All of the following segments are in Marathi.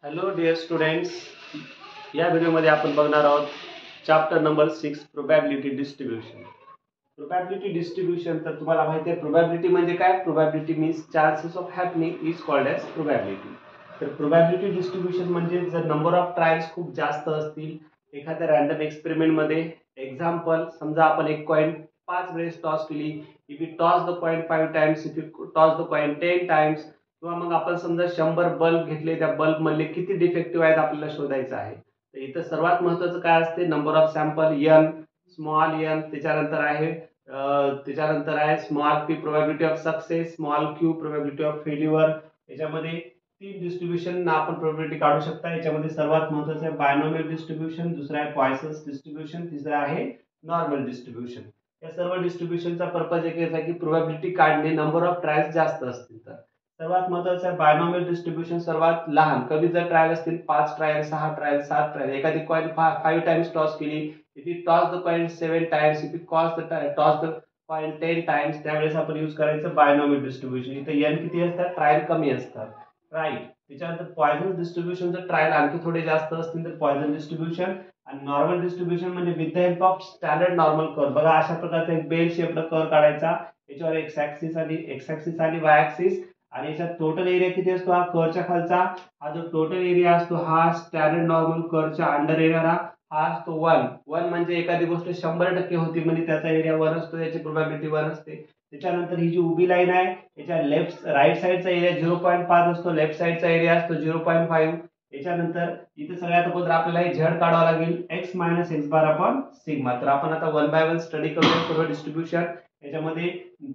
हॅलो डिअर स्टुडंट्स, या व्हिडिओमध्ये आपण बघणार आहोत chapter number 6 probability distribution. Probability distribution तर तुम्हाला माहिती आहे प्रोबॅबिलिटी म्हणजे काय. Probability means chances of happening is called as probability. तर प्रोबॅबिलिटी डिस्ट्रीब्यूशन म्हणजे जर नंबर ऑफ ट्रायल्स खूप जास्त असतील एखाद्या रॅन्डम एक्सपेरिमेंटमध्ये. एक्झाम्पल, समजा आपण एक कॉइन 5 वेळेस टॉस केली. If you toss the coin 5 times, if you toss the coin 10 times, किंवा मग आपण समजा 100 बल्ब घेतले, त्या बल्ब मधले किती डिफेक्टिव्ह आहेत आपल्याला शोधायचं आहे. तर इथं सर्वात महत्त्वाचं काय असते, number of sample N, small N. त्याच्यानंतर आहे small P probability of success, small Q probability of failure. याच्यामध्ये 3 डिस्ट्रीब्युशन आपण प्रोबॅबिलिटी काढू शकता. याच्यामध्ये सर्वात महत्त्वाचं आहे बायनॉमियल डिस्ट्रीब्युशन, दुसरा आहे पॉइसन्स डिस्ट्रीब्युशन, तिसरा आहे नॉर्मल डिस्ट्रीब्युशन. या सर्व डिस्ट्रीब्युशनचा पर्पज एक आहे की प्रोबॅबिलिटी काढणे नंबर ऑफ ट्रायल्स जास्त असतील तर. सर्वात महत्त्वाचं आहे बायनॉमियल डिस्ट्रीब्युशन सर्वात लहान. कमी जर ट्रायल असतील 5 ट्रायल, 6 ट्रायल, 7 ट्रायल, एखादी कॉइन 5 टाइम्स टॉस केली, if you toss the coin 7 times, if you toss the coin 10 times, त्यावेळेस आपण यूज करायचं बायनॉमियल डिस्ट्रीब्युशन. इथे एन किती असतात, ट्रायल कमी असतात, राईट. त्याच्यानंतर पॉइझन डिस्ट्रीब्युशनचं ट्रायल आणखी थोडे जास्त असतील तर पॉइझन डिस्ट्रीब्युशन. आणि नॉर्मल डिस्ट्रीब्युशन म्हणजे with the help of standard normal curve. बघा, अशा प्रकारचा एक बेल शेपड कर्व काढायचा. याच्यावर एक्स ऍक्सिस आणि वाय ऍक्सिस, आणि याचा टोटल एरिया किती असतो, हा कर्वच्या खालचा हा जो टोटल एरिया असतो हा स्टँडर्ड नॉर्मल कर्वच्या अंडर येणारा हा असतो 1 म्हणजे एखादी गोष्ट 100% होती म्हणजे त्याचा एरिया 1 असतो, याची प्रोबॅबिलिटी 1 असते. त्याच्यानंतर ही जी उभी लाईन आहे याच्या राईट साईडचा एरिया 0.5 असतो, लेफ्ट साईडचा एरिया असतो 0.5. याच्यानंतर इथे सगळ्यात अगोदर आपल्याला हे झड काढावं लागेल, x minus X bar upon sigma. तर आपण आता 1 बाय 1 स्टडी करूया सर्व डिस्ट्रीब्युशन. याच्यामध्ये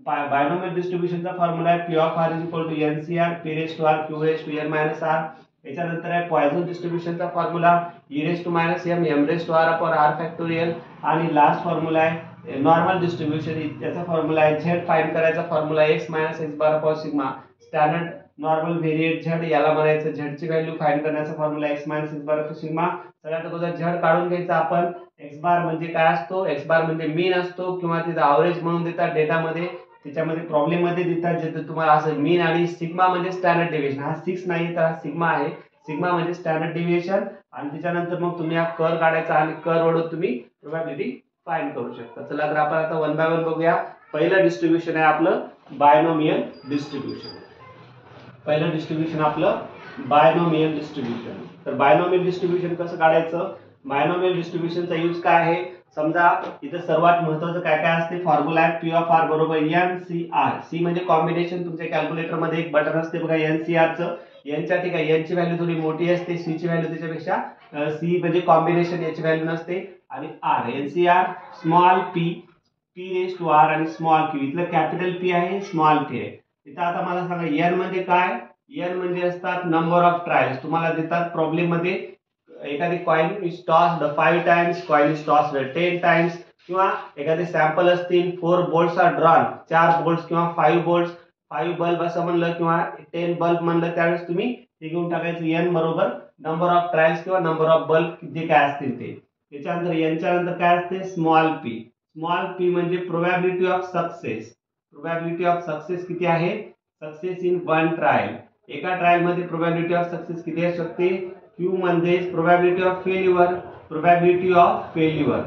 बायनॉमियल डिस्ट्रीब्युशनचा फॉर्म्युला आहे P of R is equal to nCr P raise to R Q raise to N minus R. याच्यानंतर आहे पॉइझन डिस्ट्रीब्युशनचा formula e raise to minus M M raise to R upon R factorial. आणि लास्ट फॉर्म्युला आहे नॉर्मल डिस्ट्रीब्युशन. त्याचा फॉर्म्युला आहे झेड फाइंड करायचा formula X minus X bar upon sigma. Standard normal variate Z याला म्हणायचं. झेडची व्हॅल्यू फाइंड करण्याचा formula X minus X bar upon sigma. सगळ्यात अगोदर झेड काढून घ्यायचा आपण. एक्स बार म्हणजे काय असतो, एक्स बार म्हणजे मीन असतो किंवा तिथं ॲव्हरेज म्हणून देतात डेटामध्ये. त्याच्यामध्ये प्रॉब्लेम मध्ये देतात जे तुम्हाला असं मीन. आणि सिग्मा म्हणजे स्टँडर्ड डेव्हिएशन. हा 6 नाही तर हा सिग्मा आहे. सिग्मा म्हणजे स्टँडर्ड डेव्हिएशन. आणि त्याच्यानंतर मग तुम्ही हा कर्व काढायचा आणि कर्व वरून तुम्ही प्रोबॅबिलिटी फाइंड करू शकता. चला तर आपण आता 1 बाय 1 बघूया. पहिलं डिस्ट्रीब्युशन आहे आपलं बायनॉमियल डिस्ट्रीब्युशन. पहिलं डिस्ट्रीब्युशन आपलं बायनॉमियल डिस्ट्रीब्युशन. तर बायनॉमियल डिस्ट्रीब्युशन कसं काढायचं, बायनॉमियल डिस्ट्रीब्युशनचा यूज काय आहे. समजा इथं सर्वात महत्त्वाचं काय काय असते, फॉर्म्युला आहे पी ऑफ आर बरोबर एन सी आर. सी म्हणजे कॉम्बिनेशन. तुमच्या कॅल्क्युलेटर मध्ये एक बटन असते बघा एन सी आरचं. एनच्या ठिकाणी एनची व्हॅल्यू थोडी मोठी असते, सी ची व्हॅल्यू त्याच्यापेक्षा सी म्हणजे कॉम्बिनेशन याची व्हॅल्यू नसते. आणि R N C R small P P raise to R आणि स्मॉल क्यू. इथलं कॅपिटल पी आहे, स्मॉल पी आहे. इथं आता मला सांगा एन म्हणजे काय. एन म्हणजे असतात नंबर ऑफ ट्रायल्स. तुम्हाला देतात प्रॉब्लेम मध्ये एखादी coin is tossed 5 times, coin is tossed 10 times, किंवा एखादे सॅम्पल असतील 4 बोल्ट्स आर ड्रॉन, 4 बोल्ट्स किंवा 5 बोल्ट्स, 5 बल्ब असं म्हणलं किंवा 10 बल्ब म्हणलं, त्यावेळेस तुम्ही हे घेऊन टाकायचं एन बरोबर नंबर ऑफ ट्रायल्स किंवा नंबर ऑफ बल्ब जे काय असतील ते. त्याच्यानंतर एनच्या नंतर काय असते, स्मॉल पी. स्मॉल पी म्हणजे probability of success. Probability of success किती आहे, सक्सेस इन 1 ट्रायल. एका ट्रायल मध्ये प्रोबॅबिलिटी ऑफ सक्सेस किती असू शकते. क्यू म्हणजे probability of failure. Probability of failure.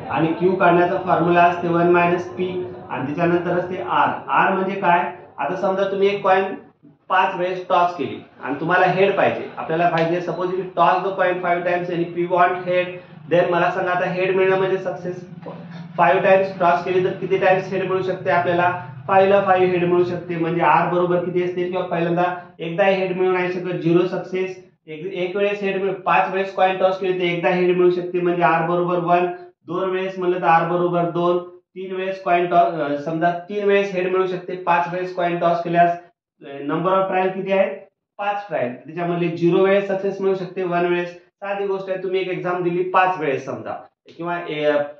आणि क्यू काढण्याचा फॉर्म्युला असते 1 मायनस पी. आणि त्याच्यानंतर असते आर. आर म्हणजे काय, आता समजा तुम्ही एक कॉइन 5 वेळेस टॉस केली आणि तुम्हाला हेड पाहिजे. आपल्याला पाहिजे suppose you toss the coin 5 times आणि पी वॉन्ट हेड. देन मला सांगा आता हेड मिळणं म्हणजे सक्सेस. 5 टाइम्स टॉस केली तर किती टाइम्स हेड मिळू शकते आपल्याला, 5 ला 5 हेड मिळू शकते. म्हणजे आर बरोबर किती असते, किंवा पहिल्यांदा एकदा हेड मिळू नाही शकत, 0 सक्सेस. एक वेळेस हेड 5 वेळेस कॉइन टॉस केली तर एकदा हेड मिळू शकते म्हणजे आर बरोबर 1. 2 वेळेस म्हणलं तर आर बरोबर 2. 3 वेळेस कॉइन टॉस समजा 3 वेळेस हेड मिळू शकते. 5 वेळेस कॉइन टॉस केल्यास नंबर ऑफ ट्रायल किती आहेत, 5 ट्रायल. त्याच्यामध्ये 0 वेळेस सक्सेस मिळू शकते, 1 वेळेस. साधी गोष्ट आहे, तुम्ही एक एक्झाम दिली 5 वेळेस समजा, किंवा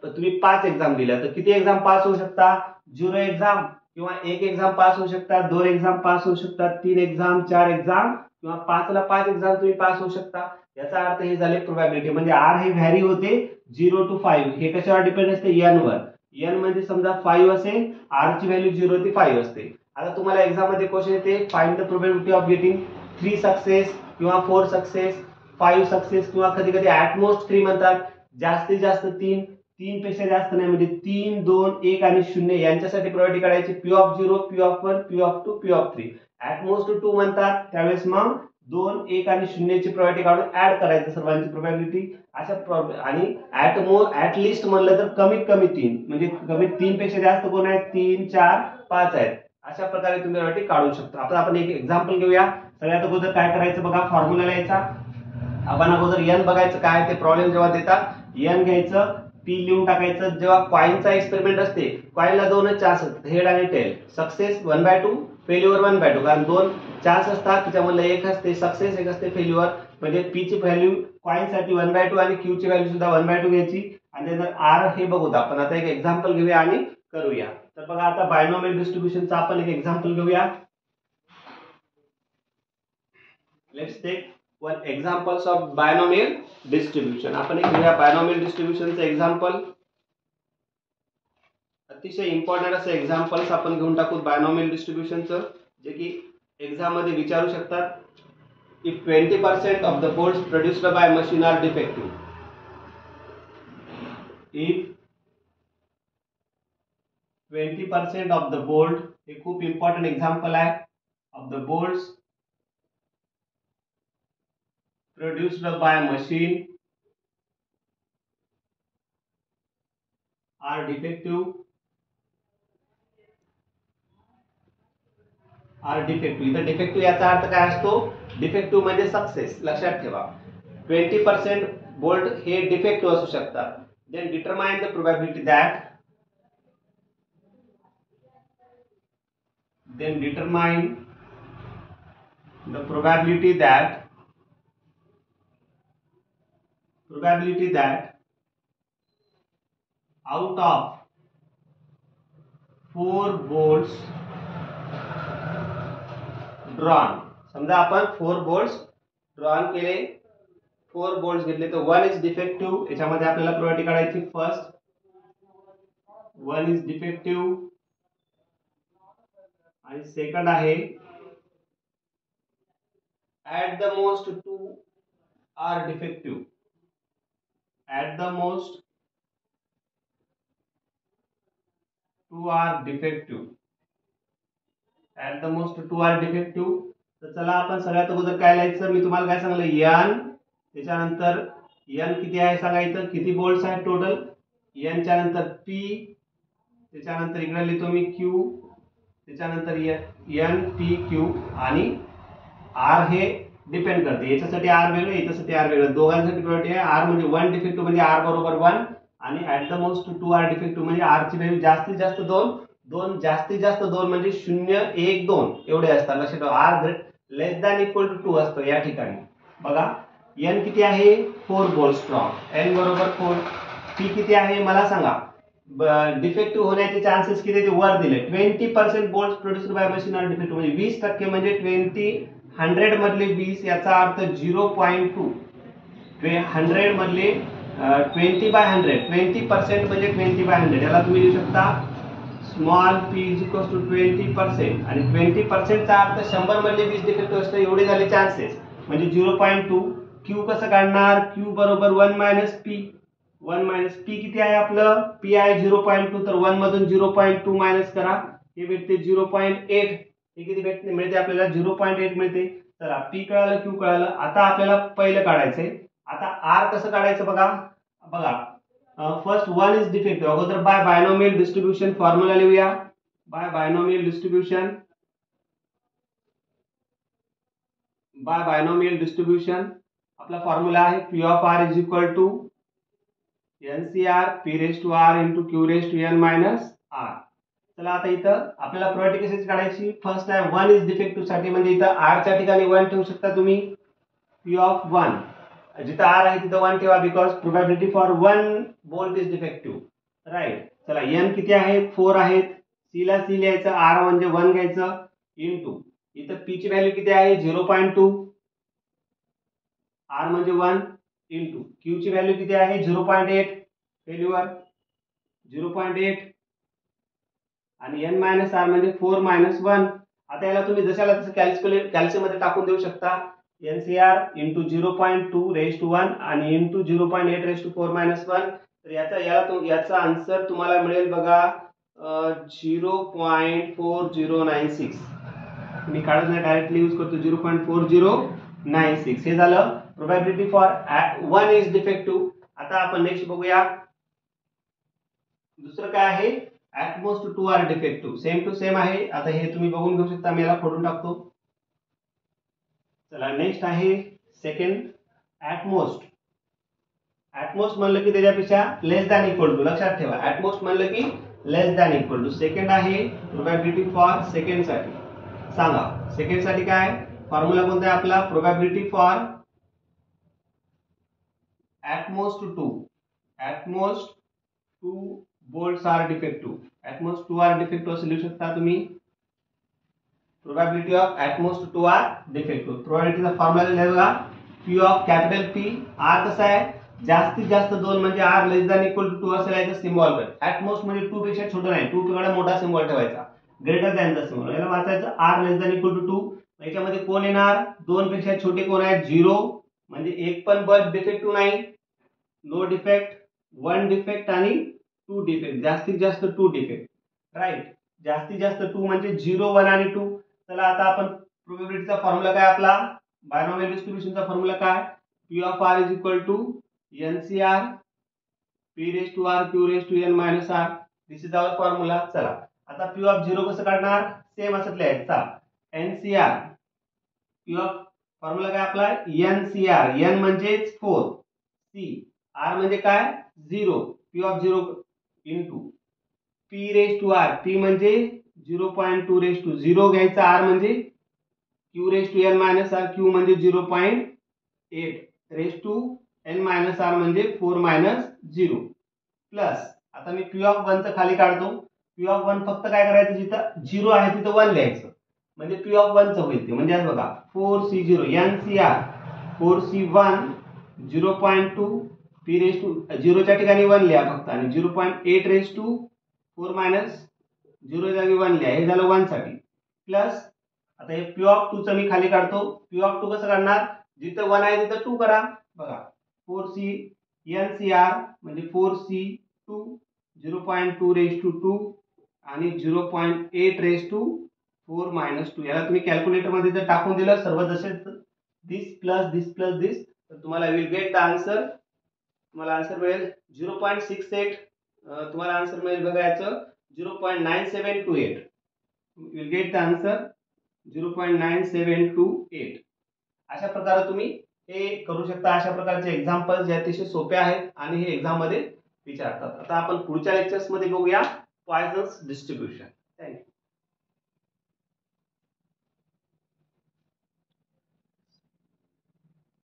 तुम्ही 5 एक्झाम दिल्या तर किती एक्झाम पास होऊ शकता, 0 एक्झाम, किंवा 1 एक्झाम पास होऊ शकतात, 2 एक्झाम पास होऊ शकतात, 3 एक्झाम, 4 एक्झाम, किंवा 5 ला 5 एक्झाम तुम्ही पास होऊ शकता. याचा अर्थ हे झाले प्रोबॅबिलिटी. म्हणजे आर हे व्हॅरी होते 0 to 5. हे कशावर डिपेंड असते, एन वर. एन म्हणजे समजा 5 असेल, आर ची व्हॅल्यू 0 ते 5 असते. आता तुम्हाला एक्झाम मध्ये क्वेश्चन येते find the probability of getting 3 success किंवा 4 सक्सेस, 5 सक्सेस किंवा कधी कधी ऍट मोस्ट 3 म्हणतात. जास्तीत जास्त 3, 3 पेक्षा जास्त नाही, म्हणजे 3, 2, 1 आणि 0 यांच्यासाठी प्रोबॅबिलिटी काढायची. P of 0, P of 1, P of 2, P of 3. At most 2 म्हणतात त्यावेळेस मग 2, 1 आणि 0 ची प्रोबॅबिलिटी काढून ऍड करायचं सर्वांची प्रोबॅबिलिटी आणि ऍट लिस्ट म्हणलं तर कमीत कमी 3, म्हणजे कमीत 3 पेक्षा जास्त कोण आहेत, 3, 4, 5 आहेत. अशा प्रकारे तुम्ही प्रोबॅबिलिटी काढू शकता. आता आपण एक एक्झाम्पल घेऊया. सगळ्यात अगोदर काय करायचं बघा, फॉर्म्युला लिहायचा. आपण अगोदर n बघायचं काय ते प्रॉब्लेम जेव्हा देतात n घ्यायचं, p लिहून टाकायचं. जेव्हा कॉइनचा एक्सपेरिमेंट असते, कॉइनला 2च चान्स असतात, हेड आणि टेल. सक्सेस 1/2, फेल्युअर 1/2, कारण 2 चान्स असतात त्याच्यामधलं एक असते सक्सेस, एक असते फेल्युअर. म्हणजे p ची व्हॅल्यू कॉइनसाठी 1/2 आणि q ची व्हॅल्यू सुद्धा 1/2 घ्यायची. आणि नंतर r हे बघूया आपण. आता एक एक्झाम्पल घेऊया आणि करूया. तर बघा आता बायनॉमियल डिस्ट्रीब्युशनचा आपण एक एक्झाम्पल घेऊया. Let's take one examples of binomial distribution. आपण एक घेऊया बायनॉमियल डिस्ट्रीब्युशनचं एक्झाम्पल. अतिशय इम्पॉर्टंट असं एक्झाम्पल्स आपण घेऊन टाकू बायनॉमियल डिस्ट्रीब्युशनचं, जे की एक्झाम मध्ये विचारू शकतात. If 20% of the boards produced by machine are defective, if 20% of the board, हे खूप इम्पॉर्टंट एक्झाम्पल आहे, of the boards produced by machine are defective, इथं डिफेक्टिव्ह याचा अर्थ काय असतो, डिफेक्टिव्ह म्हणजे सक्सेस. लक्षात ठेवा 20% बोल्ट हे डिफेक्टिव्ह असू शकतात. Then determine the probability that, then determine the probability that out of 4 bolts drawn, समजा आपण 4 bolts ड्रॉन केले, 4 bolts घेतले, तर 1 इज डिफेक्टिव्ह. याच्यामध्ये आपल्याला प्रोबॅबिलिटी काढायची. फर्स्ट 1 इज डिफेक्टिव्ह आणि सेकंड आहे at the most 2 are defective, at the most 2 are defective, at the most 2 are defective. तर चला आपण सगळ्यात अगोदर काय लिहायचं, मी तुम्हाला काय सांगितलं, n, त्याच्यानंतर n किती आहे सांगायचं, किती बोल्ट्स आहेत टोटल, n च्या नंतर p, त्याच्यानंतर इकडे लिहितो मी q, त्याच्यानंतर n p q आणि r हे डिपेंड करते. याच्यासाठी r वेगळं, याच्यासाठी r वेगळं, दोघांसाठी प्रोबॅबिलिटी आहे. r म्हणजे 1 डिफेक्टिव्ह म्हणजे r बरोबर 1 आणि at the most 2 are defective म्हणजे r ची व्हॅल्यू जास्तीत जास्त 2 जास्तीत जास्त 2 म्हणजे 0, 1, 2 एवढे असतात. लक्षात ठेवा r less than equal to 2 असतो या ठिकाणी. बघा n किती आहे, 4 बोल्ट्स स्ट्रॉंग, n बरोबर 4. p किती आहे मला सांगा, डिफेक्टिव्ह होण्याचे चान्सेस किती ते वर दिले. 20% bolts produced by machine are defective, म्हणजे 20% म्हणजे 100 मधले 20, याचा अर्थ 0.2. 100 मधले 20/100, 20% म्हणजे 20/100. याला तुम्ही लिहू शकता small p is equal to 20%. आणि 20% चा अर्थ 100 मधले 20 डिफेक्टिव्ह असतं, एवढे झाले चान्सेस, म्हणजे 0.2. q कसं काढणार, q बरोबर 1 मायनस p. 1 मायनस p किती आहे आपलं, p आहे 0.2, तर 1 मधून 0.2 मायनस करा, हे भेटते 0.8. हे किती भेटते, मिळते आपल्याला 0.8 मिळते. तर p कळालं, q कळालं. आता आपल्याला पहिलं काढायचंय. आता r कसं काढायचं बघा. फर्स्ट 1 इज डिफेक्टिव्ह, अगोदर बाय बायनॉमियल डिस्ट्रीब्युशन फॉर्म्युला लिहूया. बाय बायनॉमियल डिस्ट्रीब्युशन आपला फॉर्म्युला आहे p of r is equal to NCR p raise to r into q raise to n minus r. चला आता इथं आपल्याला प्रोबॅबिलिटी कशाची काढायची, फर्स्ट आहे 1 इज डिफेक्टिव्ह साठी, म्हणजे इथं r च्या ठिकाणी 1 ठेवू शकता तुम्ही. p ऑफ 1, जिथं r आहे तिथं 1 ठेवा, because probability for 1 bolt is defective, right. चला n किती आहेत, 4 आहेत. c ला c लिहायचं, r म्हणजे 1 घ्यायचं, इंटू इथं p ची व्हॅल्यू किती आहे 0.2, r म्हणजे 1, इंटू q ची व्हॅल्यू किती आहे 0.8, फेल्युअर 0.8, आणि n मायनस r म्हणजे 4 मायनस 1. आता याला तुम्ही जशाला तसं कॅल्क्युलेशन मध्ये टाकून देऊ शकता. NCR इंटू 0.2 रेज टू 1 आणि इंटू 0.8 रेज टू 4-1. तर याचा आन्सर तुम्हाला मिळेल बघा 0.4096. मी काढत नाही, डायरेक्टली यूज करतो 0.4096. हे झालं प्रोबॅबिलिटी फॉर 1 इज डिफेक्टिव्ह. आता आपण नेक्स्ट बघूया दुसरं काय आहे, at most 2 are defective. Same to same आहे. आता हे तुम्ही बघून घेऊ शकता. मी याला फोडून टाकतो. चला नेक्स्ट आहे second, at most. At most म्हणलं की त्याच्यापेक्षा लेस दॅन इक्वल टू. लक्षात ठेवा, ऍट मोस्ट म्हणलं की लेस दॅन इक्वल टू. सेकंड आहे प्रोबॅबिलिटी फॉर सेकंड साठी. सांगा सेकंड साठी काय फॉर्म्युला कोणता आहे आपला, probability for at most 2. At most 2 bolts are defective. At most 2 are defective असं लिहू शकता तुम्ही. Probability of at most 2 are defective. प्रोबॅबिलिटीचा फॉर्म्युला लिहिला बघा, P of capital P. R कसा आहे, जास्तीत जास्त 2 म्हणजे R less than equal to 2 असेल याचा सिम्बॉल कर. ऍट मोस्ट म्हणजे 2 पेक्षा छोटा नाही, 2 पेक्षा मोठा सिम्बॉल ठेवायचा, ग्रेटर दॅनचा सिम्बॉल. याला वाचायचं R less than equal to 2. याच्यामध्ये कोण येणार, 2 पेक्षा छोटे कोण आहेत, 0 म्हणजे एक पण बल्ब डिफेक्टिव्ह नाही, नो डिफेक्ट, 1 डिफेक्ट आणि 2 डिफेक्ट. जास्तीत जास्त 2 डिफेक्ट, राईट. जास्तीत जास्त 2 म्हणजे 0, 1 आणि 2. चला आता आपण प्रोबॅबिलिटीचा फॉर्म्युला काय आपला, बायनॉमियल डिस्ट्रीब्युशनचा फॉर्म्युला काय, P of R is equal to NCR P raise to R Q raise to N minus R. This is our formula. चला आता P ऑफ 0 कसं काढणार, सेम असंच लिहायचं. NCR P ऑफ फॉर्म्युला काय आपला NCR. N म्हणजे 4, C R म्हणजे काय 0. P of 0 into P raise to R. P म्हणजे 0.2 रेज टू 0 घ्यायचा, R म्हणजे Q raise to N minus R. Q म्हणजे 0.8 raise to N minus R म्हणजे 4-0 प्लस. आता मी P ऑफ 1 चं खाली काढतो. P ऑफ 1 फक्त काय करायचं, जिथं 0 आहे तिथं 1 लिहायचं म्हणजे P ऑफ 1 चं होईल ते. म्हणजे आज बघा 4C0 NCR 4C1 0.2 P raise to 0 च्या ठिकाणी 1 लिहा फक्त आणि 0.8 रेज टू 4-0 जागी 1 लिहा. हे झालं 1 साठी. प्लस आता हे P ऑफ 2 चं मी खाली काढतो. P ऑफ 2 कसं काढणार, जिथं 1 आहे तिथं 2 करा. बघा 4C NCR म्हणजे 4C2 0.2 रेज टू 2 आणि 0.8 रेज टू 4-2. याला तुम्ही कॅल्क्युलेटर मध्ये जर टाकून दिलं सर्व जसे दिस प्लस दिस प्लस दिस, तर तुम्हाला विल गेट द आन्सर. तुम्हाला आन्सर मिळेल 0.68. तुम्हाला आन्सर मिळेल बघा याचं 0.9728. Will get the answer 0.9728. अशा प्रकारे तुम्ही हे करू शकता. अशा प्रकारचे एक्झाम्पल्स जे अतिशय सोपे आहेत आणि हे एक्झाम मध्ये विचारतात. आता आपण पुढच्या लेक्चर्स मध्ये बघूया पॉइसन्स डिस्ट्रीब्युशन.